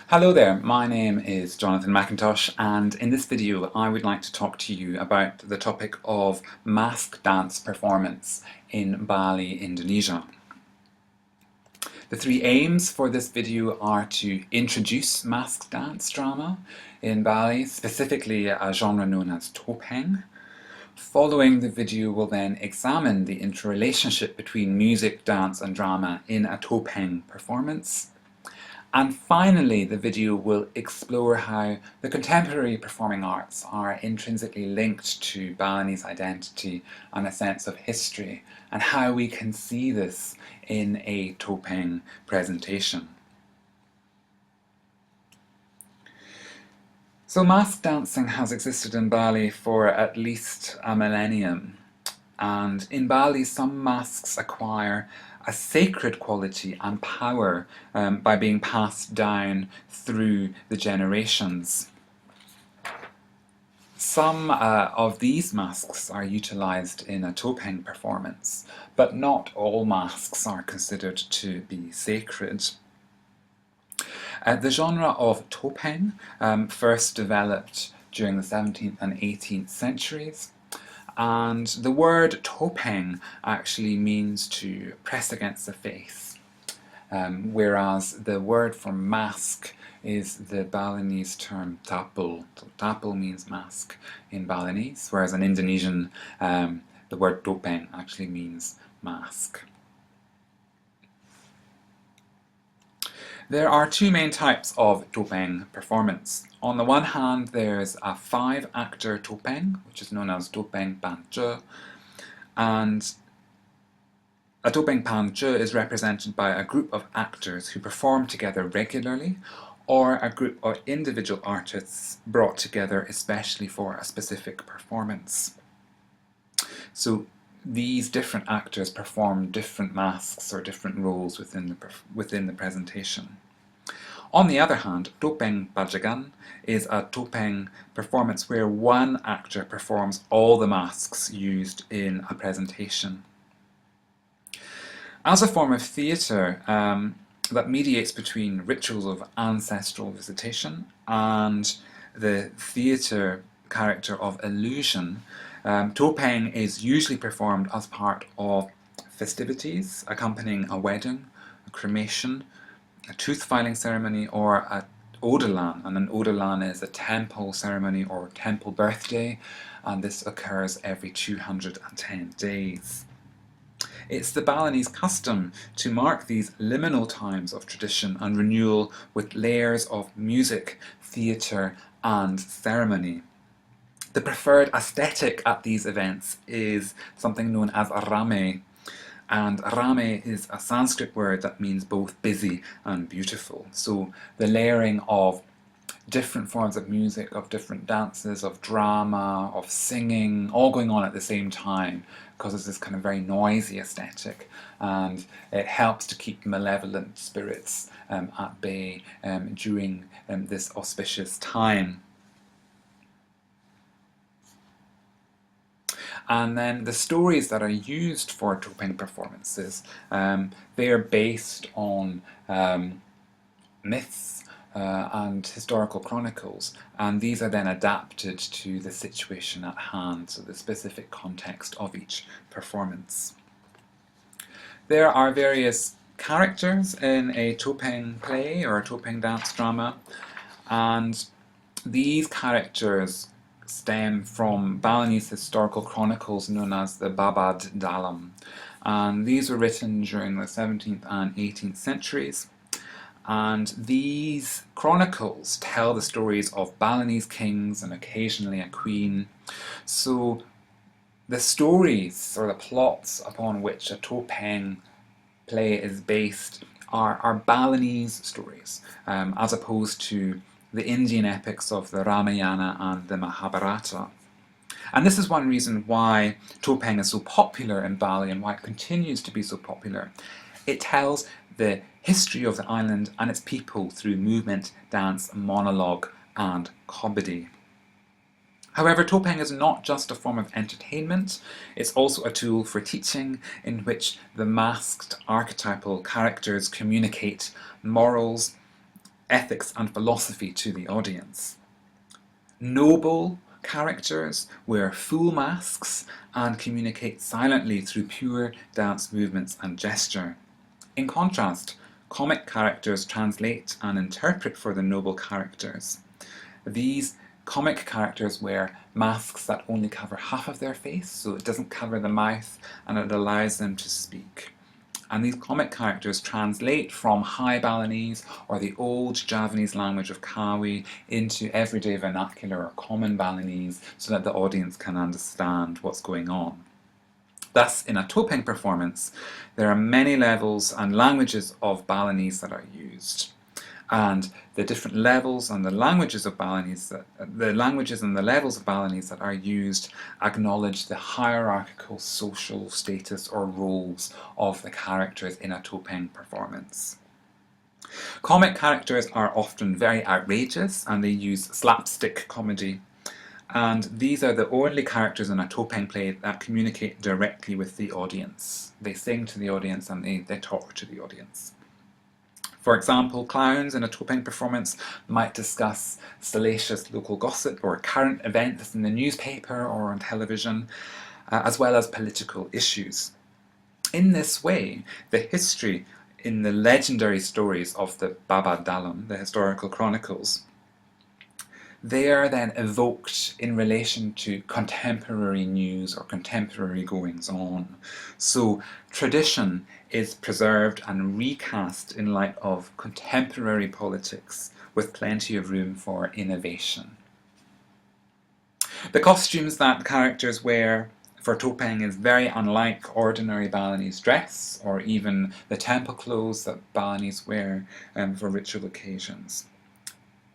Hello there, my name is Jonathan McIntosh, and in this video I would like to talk to you about the topic of mask dance performance in Bali, Indonesia. The three aims for this video are to introduce mask dance drama in Bali, specifically a genre known as topeng. Following the video, we'll then examine the interrelationship between music, dance and drama in a topeng performance. And finally, the video will explore how the contemporary performing arts are intrinsically linked to Balinese identity and a sense of history, and how we can see this in a topeng presentation. So mask dancing has existed in Bali for at least a millennium. And in Bali, some masks acquire a sacred quality and power by being passed down through the generations. Some of these masks are utilised in a topeng performance, but not all masks are considered to be sacred. The genre of topeng first developed during the 17th and 18th centuries. And the word topeng actually means to press against the face, whereas the word for mask is the Balinese term tapel. So tapel means mask in Balinese, whereas in Indonesian the word topeng actually means mask. There are two main types of topeng performance. On the one hand, there's a 5-actor topeng, which is known as topeng panche, and a topeng panche is represented by a group of actors who perform together regularly, or a group of individual artists brought together especially for a specific performance. So these different actors perform different masks or different roles within the presentation. On the other hand, topeng bajagan is a topeng performance where one actor performs all the masks used in a presentation. As a form of theatre that mediates between rituals of ancestral visitation and the theatre character of illusion, topeng is usually performed as part of festivities accompanying a wedding, a cremation, a tooth filing ceremony, or a odalan. And an odalan is a temple ceremony or temple birthday, and this occurs every 210 days. It's the Balinese custom to mark these liminal times of tradition and renewal with layers of music, theatre and ceremony. The preferred aesthetic at these events is something known as rame, and rame is a Sanskrit word that means both busy and beautiful. So the layering of different forms of music, of different dances, of drama, of singing, all going on at the same time causes this kind of very noisy aesthetic, and it helps to keep malevolent spirits at bay during this auspicious time. And then the stories that are used for topeng performances, they are based on myths and historical chronicles, and these are then adapted to the situation at hand, so the specific context of each performance. There are various characters in a topeng play or a topeng dance drama, and these characters stem from Balinese historical chronicles known as the Babad Dalam, and these were written during the 17th and 18th centuries. And these chronicles tell the stories of Balinese kings and occasionally a queen. So the stories or the plots upon which a topeng play is based are Balinese stories, as opposed to the Indian epics of the Ramayana and the Mahabharata. And this is one reason why topeng is so popular in Bali and why it continues to be so popular. It tells the history of the island and its people through movement, dance, monologue and comedy. However, topeng is not just a form of entertainment, it's also a tool for teaching in which the masked archetypal characters communicate morals, ethics and philosophy to the audience. Noble characters wear full masks and communicate silently through pure dance movements and gesture. In contrast, comic characters translate and interpret for the noble characters. These comic characters wear masks that only cover half of their face, so it doesn't cover the mouth and it allows them to speak. And these comic characters translate from High Balinese or the old Javanese language of Kawi into everyday vernacular or common Balinese so that the audience can understand what's going on. Thus, in a topeng performance, there are many levels and languages of Balinese that are used. And the different levels and the languages of Balinese, the languages and the levels of Balinese that are used acknowledge the hierarchical social status or roles of the characters in a topeng performance. Comic characters are often very outrageous and they use slapstick comedy. And these are the only characters in a topeng play that communicate directly with the audience. They sing to the audience and they talk to the audience. For example, clowns in a topeng performance might discuss salacious local gossip or current events in the newspaper or on television, as well as political issues. In this way, the history in the legendary stories of the Baba Dalam, the historical chronicles, they are then evoked in relation to contemporary news or contemporary goings on. So tradition is preserved and recast in light of contemporary politics with plenty of room for innovation. The costumes that characters wear for topeng is very unlike ordinary Balinese dress or even the temple clothes that Balinese wear for ritual occasions.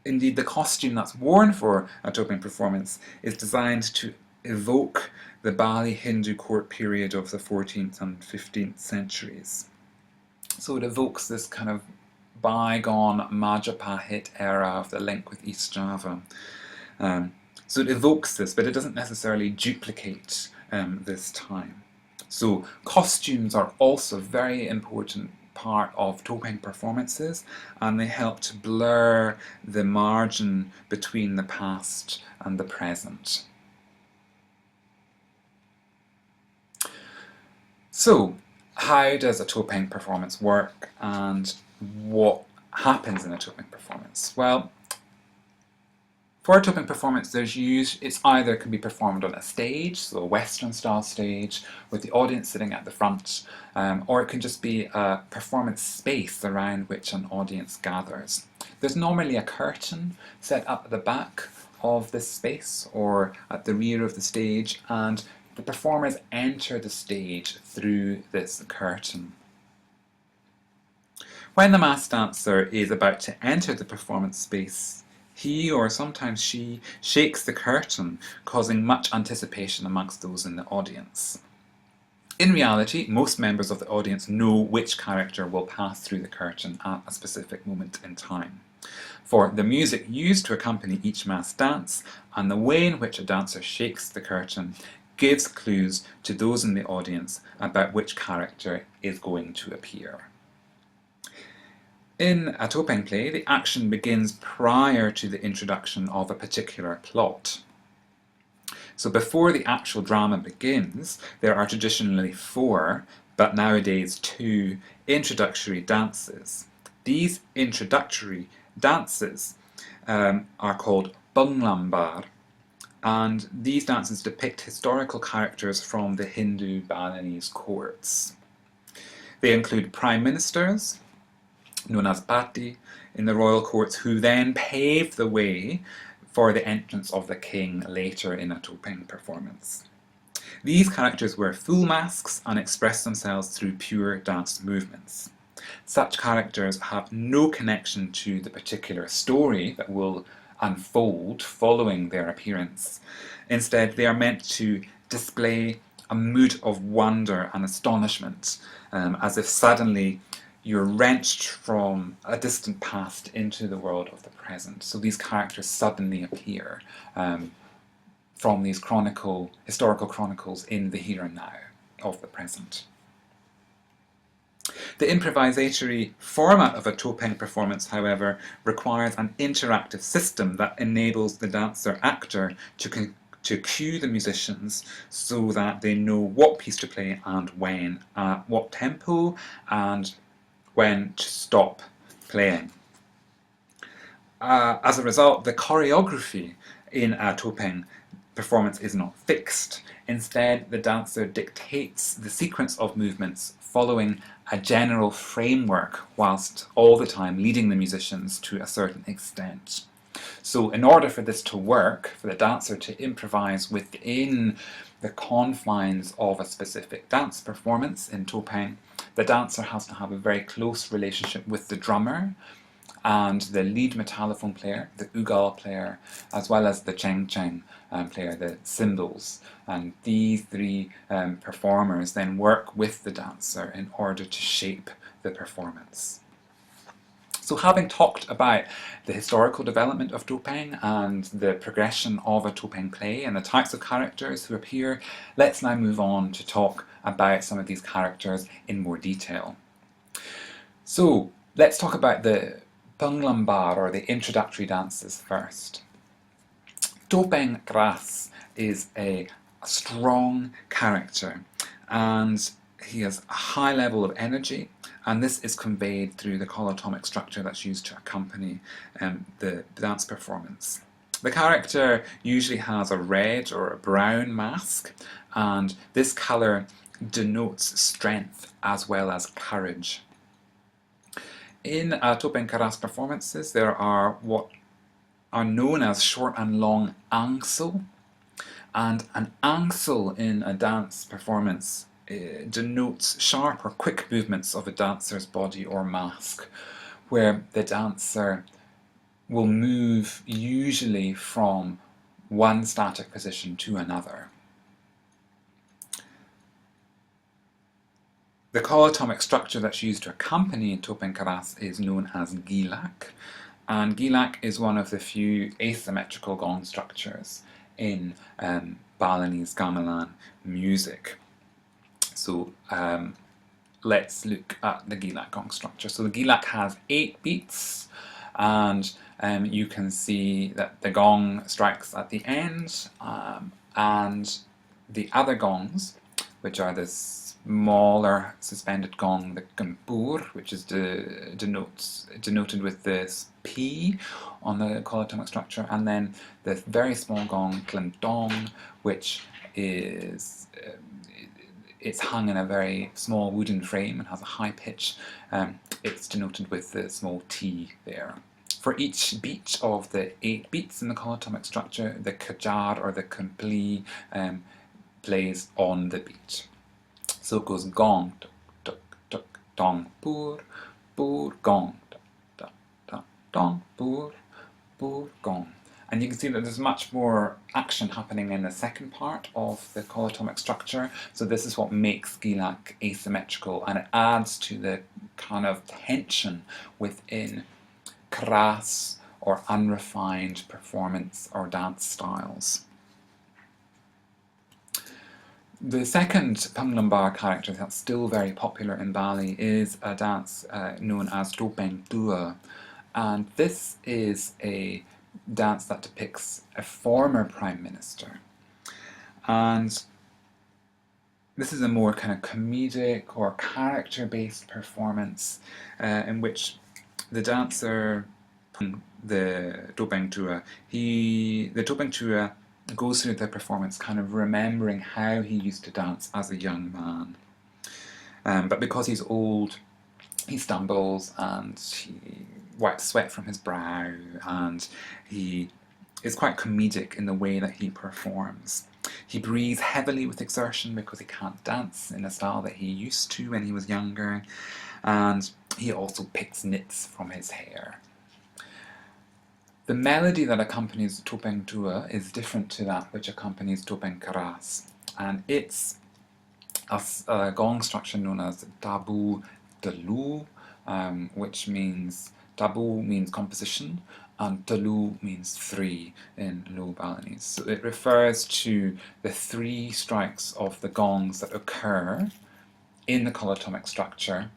Indeed, the costume that's worn for a topeng performance is designed to evoke the Bali Hindu court period of the 14th and 15th centuries. So it evokes this kind of bygone Majapahit era of the link with East Java. So it evokes this, but it doesn't necessarily duplicate this time. So costumes are also a very important part of topeng performances, and they help to blur the margin between the past and the present. So, how does a topeng performance work and what happens in a topeng performance? Well, for a topeng performance, it's either can be performed on a stage, so a Western style stage, with the audience sitting at the front, or it can just be a performance space around which an audience gathers. There's normally a curtain set up at the back of this space or at the rear of the stage, and the performers enter the stage through this curtain. When the masked dancer is about to enter the performance space, he or sometimes she shakes the curtain, causing much anticipation amongst those in the audience. In reality, most members of the audience know which character will pass through the curtain at a specific moment in time. For the music used to accompany each masked dance and the way in which a dancer shakes the curtain gives clues to those in the audience about which character is going to appear. In a topeng play, the action begins prior to the introduction of a particular plot. So before the actual drama begins, there are traditionally 4, but nowadays 2, introductory dances. These introductory dances are called bunglambar, and these dances depict historical characters from the Hindu Balinese courts. They include prime ministers, known as Pati, in the royal courts, who then pave the way for the entrance of the king later in a topeng performance. These characters wear full masks and express themselves through pure dance movements. Such characters have no connection to the particular story that will unfold following their appearance. Instead, they are meant to display a mood of wonder and astonishment, as if suddenly you're wrenched from a distant past into the world of the present. So these characters suddenly appear from these historical chronicles in the here and now of the present. The improvisatory format of a topeng performance, however, requires an interactive system that enables the dancer-actor to cue the musicians so that they know what piece to play and when, at what tempo, and when to stop playing. As a result, the choreography in a topeng performance is not fixed. Instead, the dancer dictates the sequence of movements following a general framework whilst all the time leading the musicians to a certain extent. So in order for this to work, for the dancer to improvise within the confines of a specific dance performance in topeng, the dancer has to have a very close relationship with the drummer and the lead metallophone player, the ugal player, as well as the cheng cheng player, the cymbals. And these three performers then work with the dancer in order to shape the performance. So having talked about the historical development of topeng and the progression of a topeng play and the types of characters who appear, let's now move on to talk about some of these characters in more detail. So let's talk about the Penglambar, or the introductory dances, first. Topeng Keras is a strong character, and he has a high level of energy, and this is conveyed through the coloatomic structure that's used to accompany the dance performance. The character usually has a red or a brown mask, and this colour denotes strength as well as courage. In Topeng Keras performances, there are what are known as short and long angsel, and an angsel in a dance performance denotes sharp or quick movements of a dancer's body or mask, where the dancer will move usually from one static position to another. The coloatomic structure that's used to accompany Topeng Keras is known as gilak, and gilak is one of the few asymmetrical gong structures in Balinese gamelan music. So let's look at the gilak gong structure. So the gilak has 8 beats, and you can see that the gong strikes at the end, and the other gongs, which are the smaller suspended gong, the gampur, which is denoted with this P on the coloatomic structure, and then the very small gong, klentong, which is it's hung in a very small wooden frame and has a high pitch. It's denoted with the small T there. For each beat of the 8 beats in the coloatomic structure, the kajar or the kumpli plays on the beat. So it goes gong, tuk, tuk, tuk, dong, pur, gong, tuk, tuk, tuk, dong, pur, gong. And you can see that there's much more action happening in the second part of the coloatomic structure. So this is what makes gilak asymmetrical, and it adds to the kind of tension within keras or unrefined performance or dance styles. The second Penglambar character that's still very popular in Bali is a dance known as Topeng Tua, and this is a dance that depicts a former Prime Minister. And this is a more kind of comedic or character-based performance in which the dancer, the Topeng Tua, the Topeng Tua goes through the performance kind of remembering how he used to dance as a young man. But because he's old, he stumbles and he wipes sweat from his brow, and he is quite comedic in the way that he performs. He breathes heavily with exertion because he can't dance in a style that he used to when he was younger, and he also picks nits from his hair. The melody that accompanies Topeng Tua is different to that which accompanies Topeng Keras, and it's a gong structure known as tabu telu, which means tabu means composition and telu means 3 in Low Balinese. So it refers to the 3 strikes of the gongs that occur in the coloatomic structure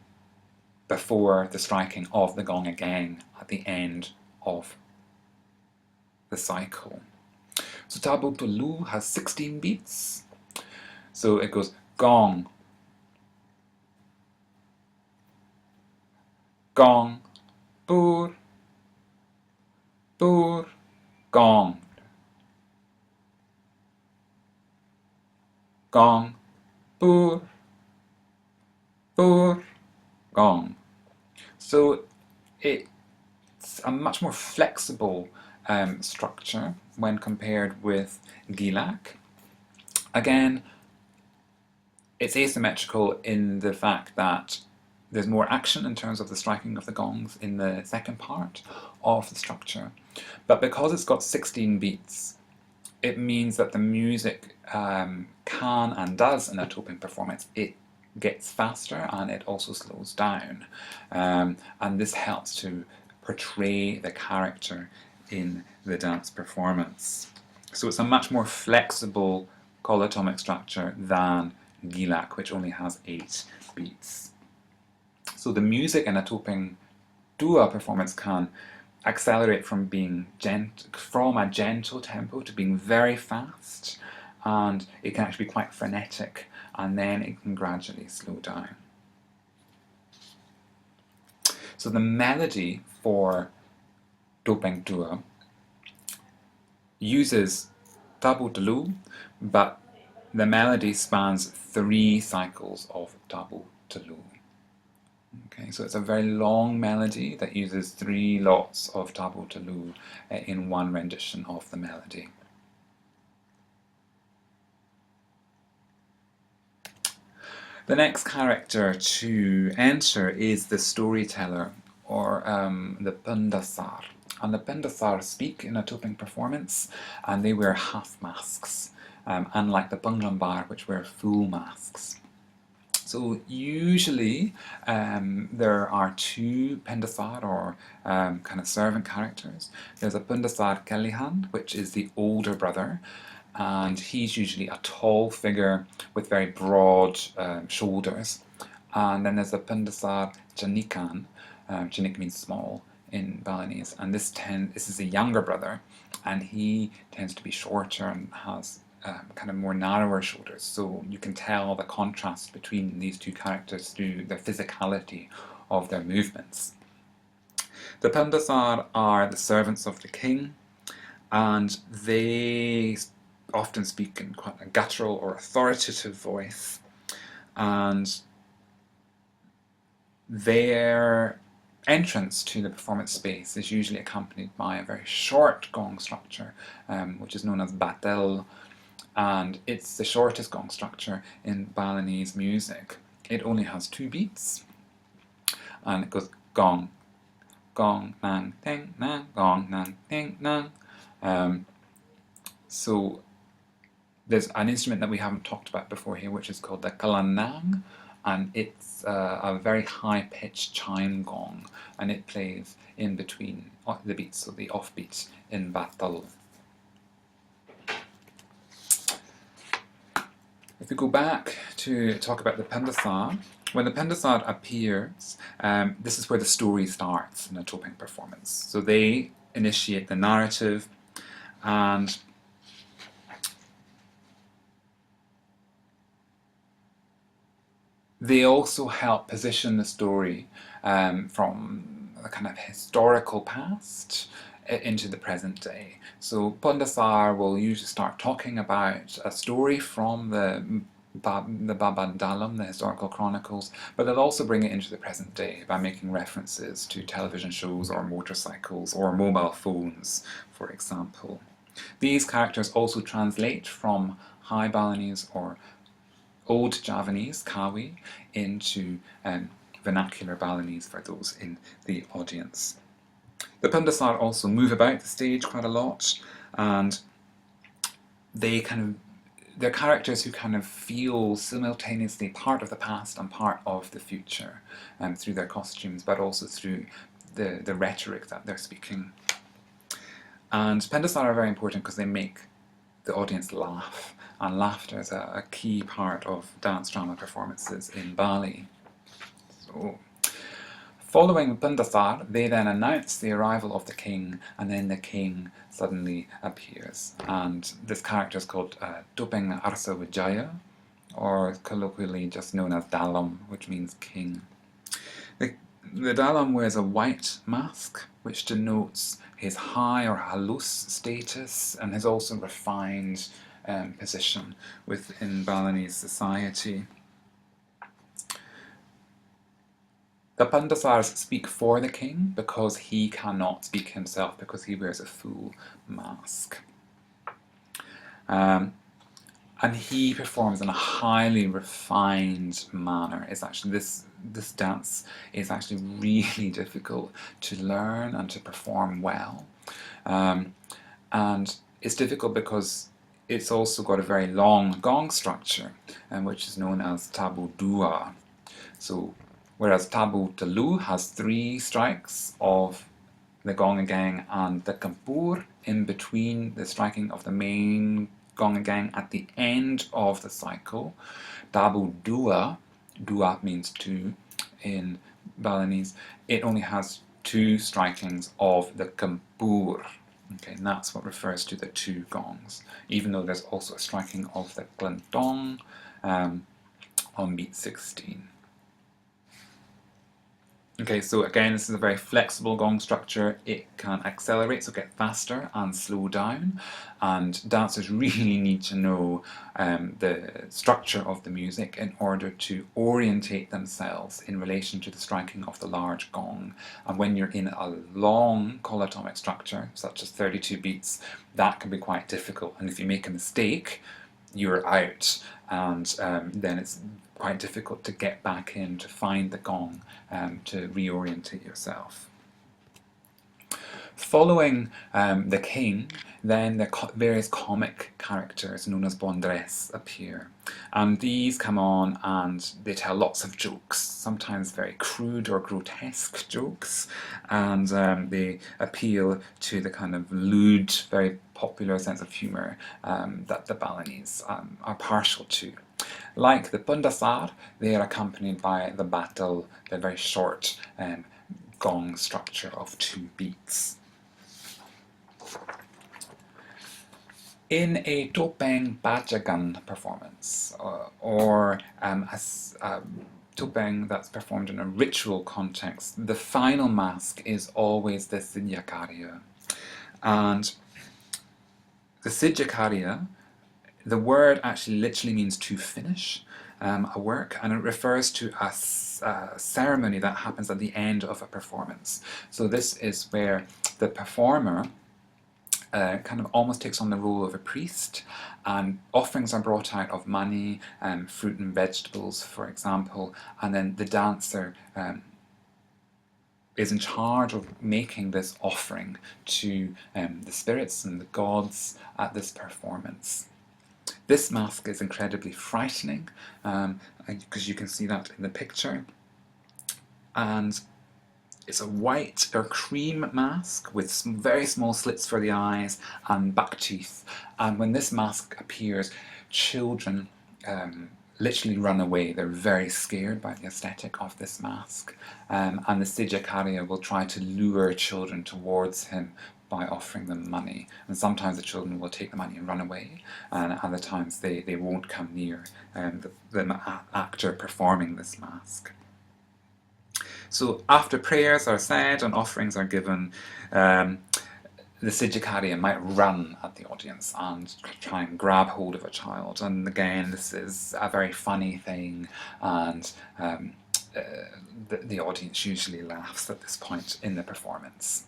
before the striking of the gong again at the end of the cycle. So Tableau Toulouse has 16 beats. So it goes gong, gong, boor, boor, gong, gong, boor, boor, gong. So it's a much more flexible structure when compared with Gilak. Again, it's asymmetrical in the fact that there's more action in terms of the striking of the gongs in the second part of the structure. But because it's got 16 beats, it means that the music can and does in a toping performance. It gets faster and it also slows down. And this helps to portray the character in the dance performance. So it's a much more flexible coloatomic structure than Gilak, which only has 8 beats. So the music in a toping dua performance can accelerate from being from a gentle tempo to being very fast, and it can actually be quite frenetic, and then it can gradually slow down. So the melody for topeng dua uses Tableau Toulouse, but the melody spans 3 cycles of Tableau Toulouse. Okay, so it's a very long melody that uses 3 lots of Tableau Toulouse in one rendition of the melody. The next character to enter is the storyteller, or the Pundasar. And the Pundasar speak in a toping performance, and they wear half masks, unlike the Punglambar, which wear full masks. So usually there are 2 Pundasar, or kind of servant characters. There's a Pundasar Kelihan, which is the older brother, and he's usually a tall figure with very broad shoulders. And then there's a Pundasar Janikan. Janik means small in Balinese, and this is a younger brother, and he tends to be shorter and has kind of more narrower shoulders. So you can tell the contrast between these 2 characters through the physicality of their movements. The Pundasar are the servants of the king, and they often speak in quite a guttural or authoritative voice, and their entrance to the performance space is usually accompanied by a very short gong structure, which is known as batel, and it's the shortest gong structure in Balinese music. It only has 2 beats, and it goes gong, gong, nang, ting, nang, gong, nang, ting, nang. So there's an instrument that we haven't talked about before here, which is called the kalanang, and it's a very high-pitched chime gong, and it plays in between the beats, so the offbeats in batal. If we go back to talk about the Pundasar, when the Pundasar appears, this is where the story starts in a topeng performance. So they initiate the narrative, and they also help position the story from a kind of historical past into the present day. So Pundasar will usually start talking about a story from the Babandalam, the historical chronicles, but they'll also bring it into the present day by making references to television shows or motorcycles or mobile phones, for example. These characters also translate from High Balinese or Old Javanese, Kawi, into vernacular Balinese for those in the audience. The Pundasar also move about the stage quite a lot, and they're characters who kind of feel simultaneously part of the past and part of the future, through their costumes, but also through the rhetoric that they're speaking. And Pundasar are very important because they make the audience laugh, and laughter is a key part of dance drama performances in Bali. So, Following Pundasar, they then announce the arrival of the king, and then the king suddenly appears. And this character is called Topeng Arsa Wijaya, or colloquially just known as Dalam, which means king. The Dalam wears a white mask, which denotes his high or halus status and his also refined position within Balinese society. The Pandasars speak for the king because he cannot speak himself because he wears a full mask. And he performs in a highly refined manner. It's actually this dance is actually really difficult to learn and to perform well. And it's difficult because it's also got a very long gong structure, which is known as tabu dua. So whereas tabu talu has 3 strikes of the gongagang and the kampur in between the striking of the main gongagang at the end of the cycle, tabu dua, dua means 2 in Balinese, it only has 2 strikings of the kampur. Okay, and that's what refers to the 2 gongs, even though there's also a striking of the klantong on beat 16. Okay, so again, this is a very flexible gong structure. It can accelerate, so get faster and slow down. And dancers really need to know the structure of the music in order to orientate themselves in relation to the striking of the large gong. And when you're in a long coloatomic structure, such as 32 beats, that can be quite difficult. And if you make a mistake, you're out, and then it's quite difficult to get back in, to find the gong, to reorientate yourself. Following the king, then the various comic characters known as bondres appear. And these come on and they tell lots of jokes, sometimes very crude or grotesque jokes, and they appeal to the kind of lewd, very popular sense of humour that the Balinese are partial to. Like the Pundasar, they are accompanied by the batal, the very short gong structure of 2 beats. In a Topeng Bajagan performance, or a Topeng that's performed in a ritual context, the final mask is always the Sidyakarya. And the Sidyakarya, the word actually literally means to finish a work, and it refers to a ceremony that happens at the end of a performance. So this is where the performer kind of almost takes on the role of a priest, and offerings are brought out of money, fruit and vegetables, for example, and then the dancer is in charge of making this offering to the spirits and the gods at this performance. This mask is incredibly frightening, because you can see that in the picture, and it's a white or cream mask with some very small slits for the eyes and back teeth. And when this mask appears, children literally run away. They're very scared by the aesthetic of this mask. And the Sidyakarya will try to lure children towards him by offering them money. And sometimes the children will take the money and run away, and other times they won't come near the actor performing this mask. So after prayers are said and offerings are given, the Sidyakarya might run at the audience and try and grab hold of a child. And again, this is a very funny thing, and the audience usually laughs at this point in the performance.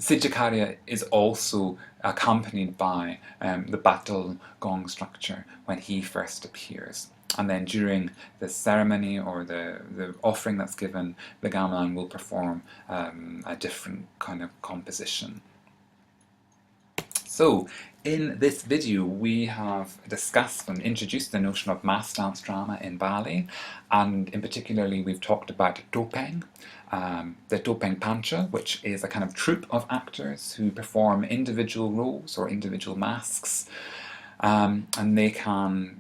Sidyakarya is also accompanied by the batal gong structure when he first appears. And then during the ceremony or the offering that's given, the gamelan will perform a different kind of composition. So, in this video we have discussed and introduced the notion of mass dance drama in Bali, and in particularly we've talked about Topeng, the Topeng Pancha, which is a kind of troupe of actors who perform individual roles or individual masks, and they can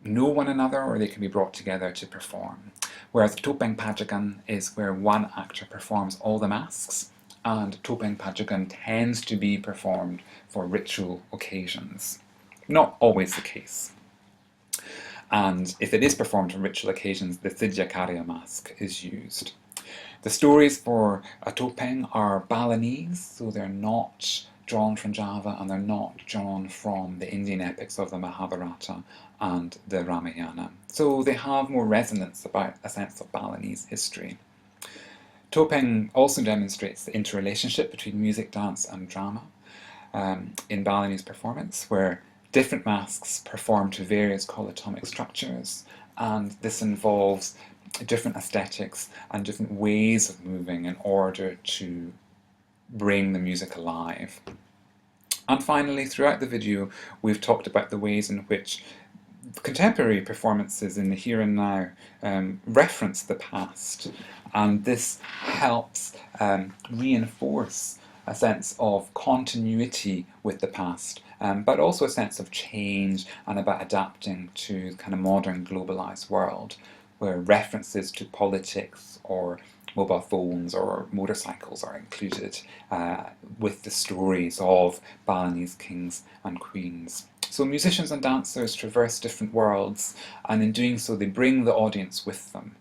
know one another or they can be brought together to perform. whereas topeng pajagan is where one actor performs all the masks, and topeng pajagan tends to be performed for ritual occasions. Not always the case. And if it is performed for ritual occasions, the Sidhyakarya mask is used. The stories for a topeng are Balinese, so they're not drawn from Java and they're not drawn from the Indian epics of the Mahabharata and the Ramayana. So they have more resonance about a sense of Balinese history. Topeng also demonstrates the interrelationship between music, dance and drama in Balinese performance, where different masks perform to various colotomic structures, and this involves different aesthetics and different ways of moving in order to bring the music alive. And finally, throughout the video, we've talked about the ways in which contemporary performances in the here and now reference the past, and this helps reinforce a sense of continuity with the past, but also a sense of change and about adapting to the kind of modern globalized world, where references to politics or mobile phones or motorcycles are included with the stories of Balinese kings and queens. So musicians and dancers traverse different worlds, and in doing so they bring the audience with them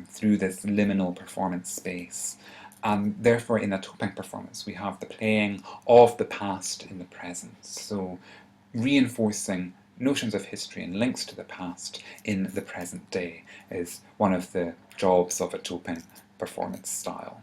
through this liminal performance space. And therefore in a topeng performance we have the playing of the past in the present, so reinforcing notions of history and links to the past in the present day is one of the jobs of a topeng performance style.